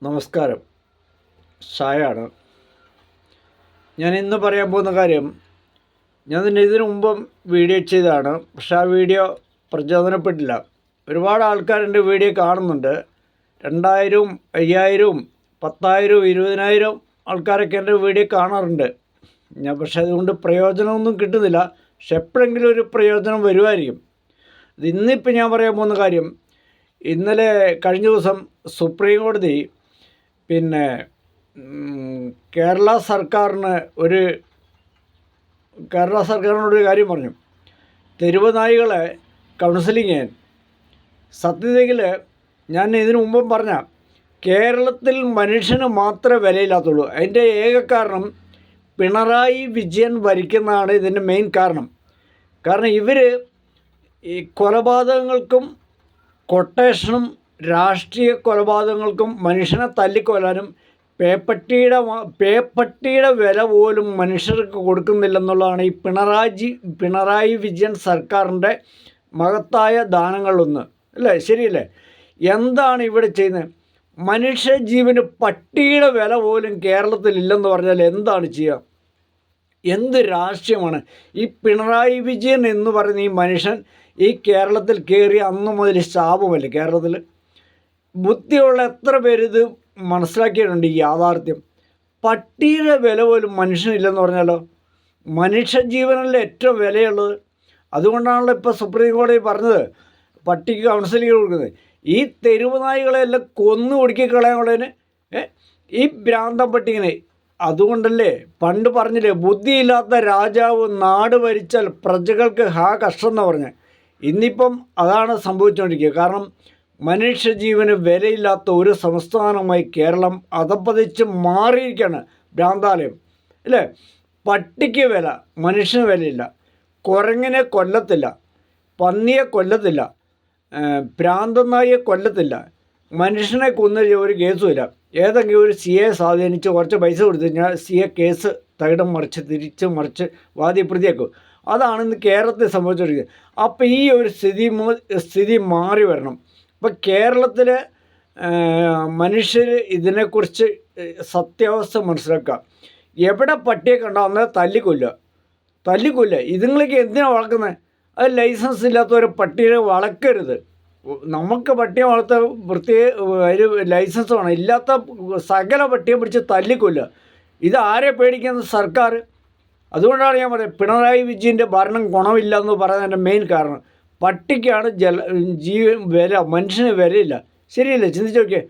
നമസ്കാരം, ഷായാണ്. ഞാൻ ഇന്ന് പറയാൻ പോകുന്ന കാര്യം, ഞാൻ ഇതിനു മുമ്പും വീഡിയോ ചെയ്തതാണ്. പക്ഷേ ആ വീഡിയോ പ്രചോദനപ്പെട്ടില്ല. ഒരുപാട് ആൾക്കാരെൻ്റെ വീഡിയോ കാണുന്നുണ്ട്. 2000, 5000, 10,000, 20,000 ആൾക്കാരൊക്കെ എൻ്റെ വീഡിയോ കാണാറുണ്ട്. പക്ഷേ അതുകൊണ്ട് പ്രയോജനമൊന്നും കിട്ടുന്നില്ല. പക്ഷെ എപ്പോഴെങ്കിലും ഒരു പ്രയോജനം വരുമായിരിക്കും. ഇന്നിപ്പോൾ ഞാൻ പറയാൻ പോകുന്ന കാര്യം, കഴിഞ്ഞ ദിവസം സുപ്രീം കോടതി കേരള സർക്കാരിനോടൊരു കാര്യം പറഞ്ഞു. തെരുവ് നായ്കളെ കൗൺസിലിങ് ചെയ്യാൻ. സത്യത്തിൽ ഞാൻ ഇതിനു മുമ്പും പറഞ്ഞ, കേരളത്തിൽ മനുഷ്യന് മാത്രമേ വിലയില്ലാത്തുള്ളൂ. അതിൻ്റെ ഏക കാരണം പിണറായി വിജയൻ ഭരിക്കുന്നതാണ് ഇതിൻ്റെ മെയിൻ കാരണം. കാരണം ഇവർ ഈ കൊലപാതകങ്ങൾക്കും കൊട്ടേഷനും രാഷ്ട്രീയ കൊലപാതകങ്ങൾക്കും മനുഷ്യനെ തല്ലിക്കൊല്ലാനും പേപ്പട്ടിയുടെ വില പോലും മനുഷ്യർക്ക് കൊടുക്കുന്നില്ലെന്നുള്ളതാണ് ഈ പിണറായി വിജയൻ സർക്കാരിൻ്റെ മഹത്തായ ദാനങ്ങളൊന്ന്. അല്ലേ? ശരിയല്ലേ? എന്താണ് ഇവിടെ ചെയ്യുന്നത്? മനുഷ്യജീവന് പട്ടിയുടെ വില പോലും കേരളത്തിലില്ലെന്ന് പറഞ്ഞാൽ എന്താണ് ചെയ്യുക? എന്ത് രാഷ്ട്രീയമാണ്? ഈ പിണറായി വിജയൻ എന്ന് പറയുന്ന ഈ മനുഷ്യൻ ഈ കേരളത്തിൽ കയറി അന്നു മുതൽ ശാപമല്ലേ കേരളത്തിൽ? ബുദ്ധിയുള്ള എത്ര പേര് ഇത് മനസ്സിലാക്കിയിട്ടുണ്ട്? ഈ യാഥാർത്ഥ്യം പട്ടിയുടെ വില പോലും മനുഷ്യനില്ലെന്ന് പറഞ്ഞാലോ? മനുഷ്യജീവനല്ലേ ഏറ്റവും വിലയുള്ളത്. അതുകൊണ്ടാണല്ലോ ഇപ്പോൾ സുപ്രീം കോടതി പറഞ്ഞത് പട്ടിക്ക് കൗൺസിലിംഗ് കൊടുക്കുന്നത്. ഈ തെരുവ് നായ്കളെല്ലാം കൊന്നു ഒടുക്കിക്കളയാനുള്ളതിന് ഈ ഭ്രാന്തം പട്ടിങ്ങനെ. അതുകൊണ്ടല്ലേ പണ്ട് പറഞ്ഞില്ലേ, ബുദ്ധിയില്ലാത്ത രാജാവ് നാട് ഭരിച്ചാൽ പ്രജകൾക്ക് കഷ്ടം എന്ന് പറഞ്ഞ്. ഇന്നിപ്പം അതാണ് സംഭവിച്ചുകൊണ്ടിരിക്കുക. കാരണം മനുഷ്യജീവന് വിലയില്ലാത്ത ഒരു സംസ്ഥാനമായി കേരളം അധപ്പതിച്ച് മാറിയിരിക്കുകയാണ്. ഭ്രാന്താലയം അല്ലേ? പട്ടിക്ക് വില, മനുഷ്യന് വിലയില്ല. കുരങ്ങിനെ കൊല്ലത്തില്ല, പന്നിയെ കൊല്ലത്തില്ല, ഭ്രാന്തനായെ കൊല്ലത്തില്ല, മനുഷ്യനെ കൊന്ന ഒരു കേസുമില്ല. ഏതെങ്കിലും ഒരു CA സ്വാധീനിച്ച് കുറച്ച് പൈസ കൊടുത്തു കഴിഞ്ഞാൽ CA കേസ് തകിടം മറിച്ച് വാദി പ്രതിയാക്കും. അതാണ് ഇന്ന് കേരളത്തിൽ സംഭവിച്ചുകൊണ്ടിരിക്കുന്നത്. അപ്പോൾ ഈ ഒരു സ്ഥിതി മാറി വരണം. ഇപ്പം കേരളത്തിൽ മനുഷ്യർ ഇതിനെക്കുറിച്ച് സത്യാവസ്ഥ മനസ്സിലാക്കുക. എവിടെ പട്ടിയെ കണ്ടോ അന്നേരം തല്ലിക്കൊല്ലുക. ഇതുങ്ങൾക്ക് എന്തിനാണ് വളർക്കുന്നത്? അത് ലൈസൻസ് ഇല്ലാത്തവരെ പട്ടിയെ വളർക്കരുത്. നമുക്ക് പട്ടിയെ വളർത്താൻ ഒരു ലൈസൻസ് വേണം. ഇല്ലാത്ത സകല പട്ടിയെ പിടിച്ച് തല്ലിക്കൊല്ലുക. ഇത് ആരെ പേടിക്കുന്നത്? സർക്കാർ. അതുകൊണ്ടാണ് ഞാൻ പറയുന്നത് പിണറായി വിജയൻ്റെ ഭരണം ഗുണമില്ല എന്ന് പറയുന്നതിൻ്റെ മെയിൻ കാരണം. പട്ടിക്കാണ് വില, മനുഷ്യന് വിലയില്ല. ശരിയല്ലേ? ചിന്തിച്ച് നോക്കിയേ.